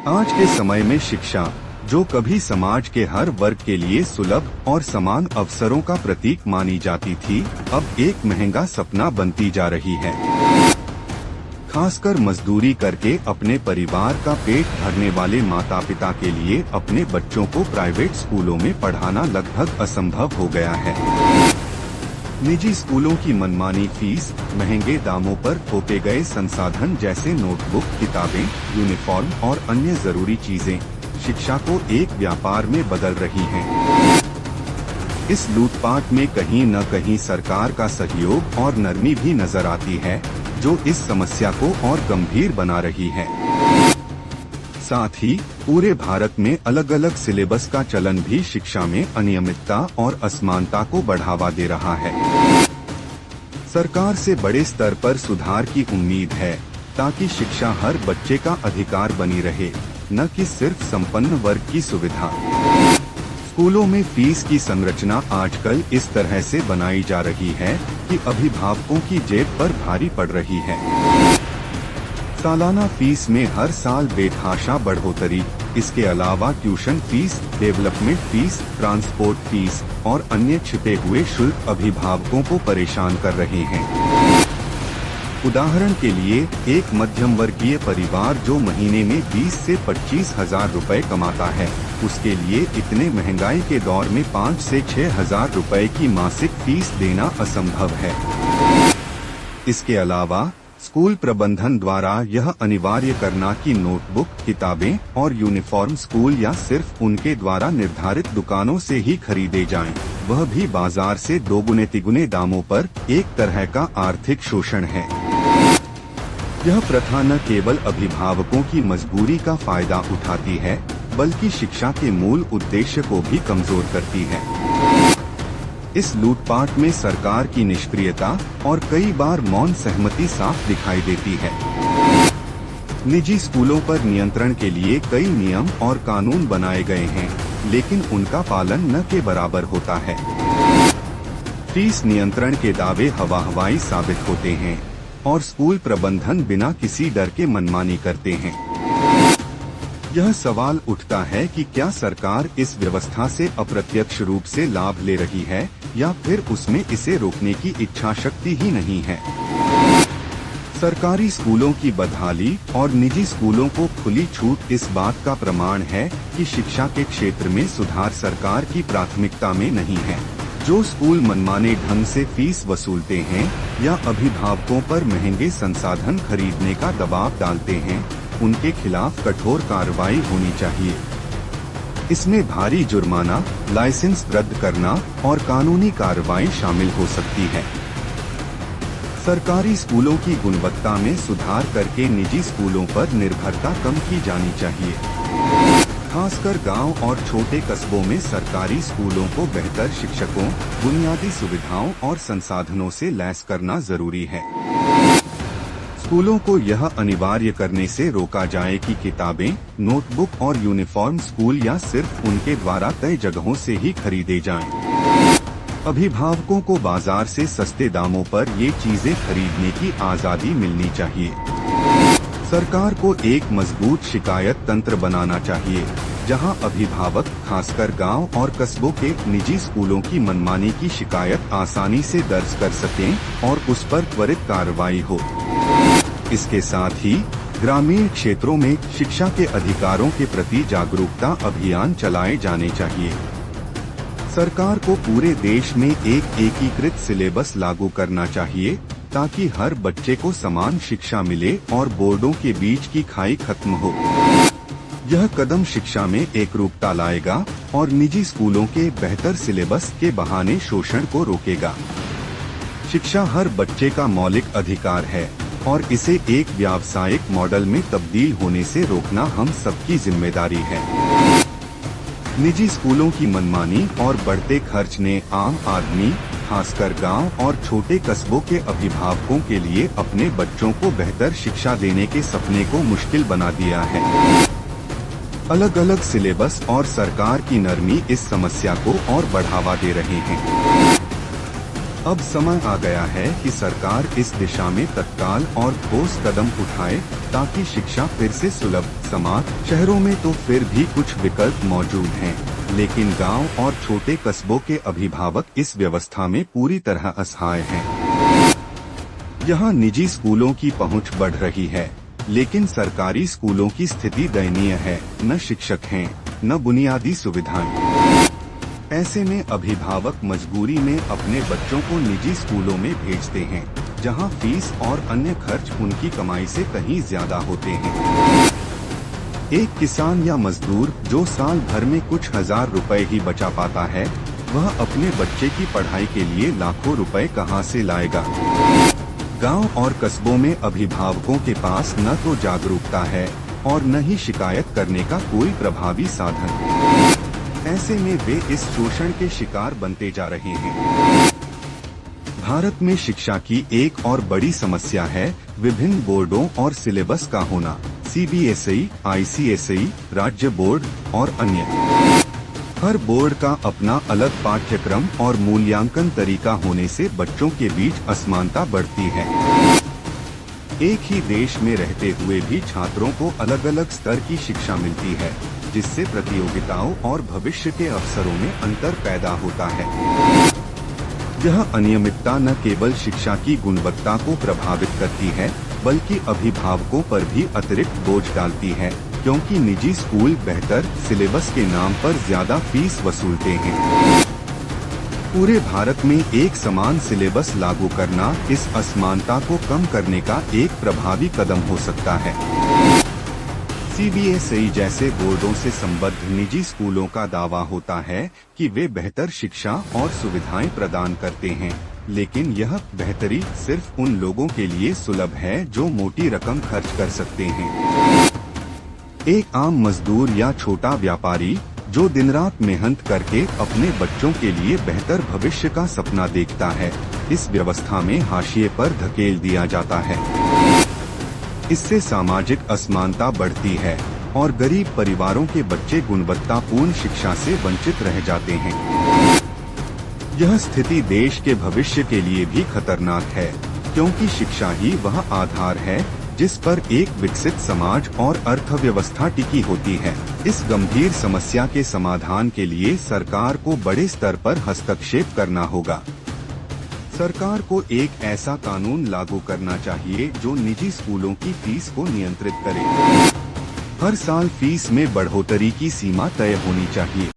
आज के समय में शिक्षा, जो कभी समाज के हर वर्ग के लिए सुलभ और समान अवसरों का प्रतीक मानी जाती थी, अब एक महंगा सपना बनती जा रही है। खासकर मजदूरी करके अपने परिवार का पेट भरने वाले माता पिता के लिए अपने बच्चों को प्राइवेट स्कूलों में पढ़ाना लगभग असंभव हो गया है। निजी स्कूलों की मनमानी फीस, महंगे दामों पर थोपे गए संसाधन जैसे नोटबुक, किताबें, यूनिफॉर्म और अन्य जरूरी चीजें शिक्षा को एक व्यापार में बदल रही हैं। इस लूटपाट में कहीं न कहीं सरकार का सहयोग और नरमी भी नजर आती है, जो इस समस्या को और गंभीर बना रही है। साथ ही पूरे भारत में अलग अलग सिलेबस का चलन भी शिक्षा में अनियमितता और असमानता को बढ़ावा दे रहा है। सरकार से बड़े स्तर पर सुधार की उम्मीद है, ताकि शिक्षा हर बच्चे का अधिकार बनी रहे, न कि सिर्फ संपन्न वर्ग की सुविधा। स्कूलों में फीस की संरचना आजकल इस तरह से बनाई जा रही है कि अभिभावकों की जेब पर भारी पड़ रही है। सालाना फीस में हर साल बेतहाशा बढ़ोतरी, इसके अलावा tuition fees, development fees, transport fees और अन्य छिपे हुए शुल्क अभिभावकों को परेशान कर रहे हैं। उदाहरण के लिए, एक मध्यम वर्गीय परिवार जो महीने में 20 से 25 हजार रुपए कमाता है, उसके लिए इतने महंगाई के दौर में 5 से 6 हजार रुपए की मासिक फीस देना असंभव है। इसके अलावा स्कूल प्रबंधन द्वारा यह अनिवार्य करना कि नोटबुक, किताबें और यूनिफॉर्म स्कूल या सिर्फ उनके द्वारा निर्धारित दुकानों से ही खरीदे जाएं, वह भी बाजार से दोगुने तिगुने दामों पर, एक तरह का आर्थिक शोषण है। यह प्रथा न केवल अभिभावकों की मजबूरी का फायदा उठाती है, बल्कि शिक्षा के मूल उद्देश्य को भी कमजोर करती है। इस लूटपाट में सरकार की निष्क्रियता और कई बार मौन सहमति साफ दिखाई देती है। निजी स्कूलों पर नियंत्रण के लिए कई नियम और कानून बनाए गए हैं, लेकिन उनका पालन न के बराबर होता है। फीस नियंत्रण के दावे हवाई साबित होते हैं और स्कूल प्रबंधन बिना किसी डर के मनमानी करते हैं। यह सवाल उठता है कि क्या सरकार इस व्यवस्था से अप्रत्यक्ष रूप से लाभ ले रही है, या फिर उसमें इसे रोकने की इच्छा शक्ति ही नहीं है। सरकारी स्कूलों की बदहाली और निजी स्कूलों को खुली छूट इस बात का प्रमाण है कि शिक्षा के क्षेत्र में सुधार सरकार की प्राथमिकता में नहीं है। जो स्कूल मनमाने ढंग से फीस वसूलते हैं या अभिभावकों पर महंगे संसाधन खरीदने का दबाव डालते हैं, उनके खिलाफ कठोर कार्रवाई होनी चाहिए। इसमें भारी जुर्माना, लाइसेंस रद्द करना और कानूनी कार्रवाई शामिल हो सकती है। सरकारी स्कूलों की गुणवत्ता में सुधार करके निजी स्कूलों पर निर्भरता कम की जानी चाहिए। खासकर गांव और छोटे कस्बों में सरकारी स्कूलों को बेहतर शिक्षकों, बुनियादी सुविधाओं और संसाधनों से लैस करना जरूरी है। स्कूलों को यह अनिवार्य करने से रोका जाए कि किताबें, नोटबुक और यूनिफॉर्म स्कूल या सिर्फ उनके द्वारा तय जगहों से ही खरीदे जाएं। अभिभावकों को बाजार से सस्ते दामों पर ये चीजें खरीदने की आजादी मिलनी चाहिए। सरकार को एक मजबूत शिकायत तंत्र बनाना चाहिए, जहां अभिभावक खासकर गांव और कस्बों के निजी स्कूलों की मनमानी की शिकायत आसानी से दर्ज कर सकें और उस पर त्वरित कार्रवाई हो। इसके साथ ही ग्रामीण क्षेत्रों में शिक्षा के अधिकारों के प्रति जागरूकता अभियान चलाए जाने चाहिए। सरकार को पूरे देश में एक एकीकृत सिलेबस लागू करना चाहिए, ताकि हर बच्चे को समान शिक्षा मिले और बोर्डों के बीच की खाई खत्म हो। यह कदम शिक्षा में एकरूपता लाएगा और निजी स्कूलों के बेहतर सिलेबस के बहाने शोषण को रोकेगा। शिक्षा हर बच्चे का मौलिक अधिकार है और इसे एक व्यावसायिक मॉडल में तब्दील होने से रोकना हम सबकी जिम्मेदारी है। निजी स्कूलों की मनमानी और बढ़ते खर्च ने आम आदमी, खासकर गांव और छोटे कस्बों के अभिभावकों के लिए अपने बच्चों को बेहतर शिक्षा देने के सपने को मुश्किल बना दिया है। अलग अलग सिलेबस और सरकार की नरमी इस समस्या को और बढ़ावा दे रहे हैं। अब समय आ गया है कि सरकार इस दिशा में तत्काल और ठोस कदम उठाए ताकि शिक्षा फिर से सुलभ। समाज शहरों में तो फिर भी कुछ विकल्प मौजूद हैं, लेकिन गांव और छोटे कस्बों के अभिभावक इस व्यवस्था में पूरी तरह असहाय हैं। यहाँ निजी स्कूलों की पहुँच बढ़ रही है, लेकिन सरकारी स्कूलों की स्थिति दयनीय है। न शिक्षक हैं, न बुनियादी सुविधाएं। ऐसे में अभिभावक मजबूरी में अपने बच्चों को निजी स्कूलों में भेजते हैं, जहां फीस और अन्य खर्च उनकी कमाई से कहीं ज्यादा होते हैं। एक किसान या मजदूर जो साल भर में कुछ हजार रुपए ही बचा पाता है, वह अपने बच्चे की पढ़ाई के लिए लाखों रुपए कहां से लाएगा। गांव और कस्बों में अभिभावकों के पास न तो जागरूकता है और न ही शिकायत करने का कोई प्रभावी साधन। ऐसे में वे इस शोषण के शिकार बनते जा रहे हैं। भारत में शिक्षा की एक और बड़ी समस्या है विभिन्न बोर्डों और सिलेबस का होना। सीबीएसई, आईसीएसई, राज्य बोर्ड और अन्य। हर बोर्ड का अपना अलग पाठ्यक्रम और मूल्यांकन तरीका होने से बच्चों के बीच असमानता बढ़ती है। एक ही देश में रहते हुए भी छात्रों को अलग अलग स्तर की शिक्षा मिलती है, जिससे प्रतियोगिताओं और भविष्य के अवसरों में अंतर पैदा होता है। यह अनियमितता न केवल शिक्षा की गुणवत्ता को प्रभावित करती है, बल्कि अभिभावकों पर भी अतिरिक्त बोझ डालती है, क्योंकि निजी स्कूल बेहतर सिलेबस के नाम पर ज्यादा फीस वसूलते हैं। पूरे भारत में एक समान सिलेबस लागू करना इस असमानता को कम करने का एक प्रभावी कदम हो सकता है। सीबीएसई जैसे बोर्डों से संबद्ध निजी स्कूलों का दावा होता है कि वे बेहतर शिक्षा और सुविधाएं प्रदान करते हैं, लेकिन यह बेहतरी सिर्फ उन लोगों के लिए सुलभ है जो मोटी रकम खर्च कर सकते हैं। एक आम मजदूर या छोटा व्यापारी जो दिन रात मेहनत करके अपने बच्चों के लिए बेहतर भविष्य का सपना देखता है, इस व्यवस्था में हाशिए पर धकेल दिया जाता है। इससे सामाजिक असमानता बढ़ती है और गरीब परिवारों के बच्चे गुणवत्तापूर्ण शिक्षा से वंचित रह जाते हैं। यह स्थिति देश के भविष्य के लिए भी खतरनाक है, क्योंकि शिक्षा ही वह आधार है जिस पर एक विकसित समाज और अर्थव्यवस्था टिकी होती है। इस गंभीर समस्या के समाधान के लिए सरकार को बड़े स्तर पर हस्तक्षेप करना होगा। सरकार को एक ऐसा कानून लागू करना चाहिए जो निजी स्कूलों की फीस को नियंत्रित करे। हर साल फीस में बढ़ोतरी की सीमा तय होनी चाहिए।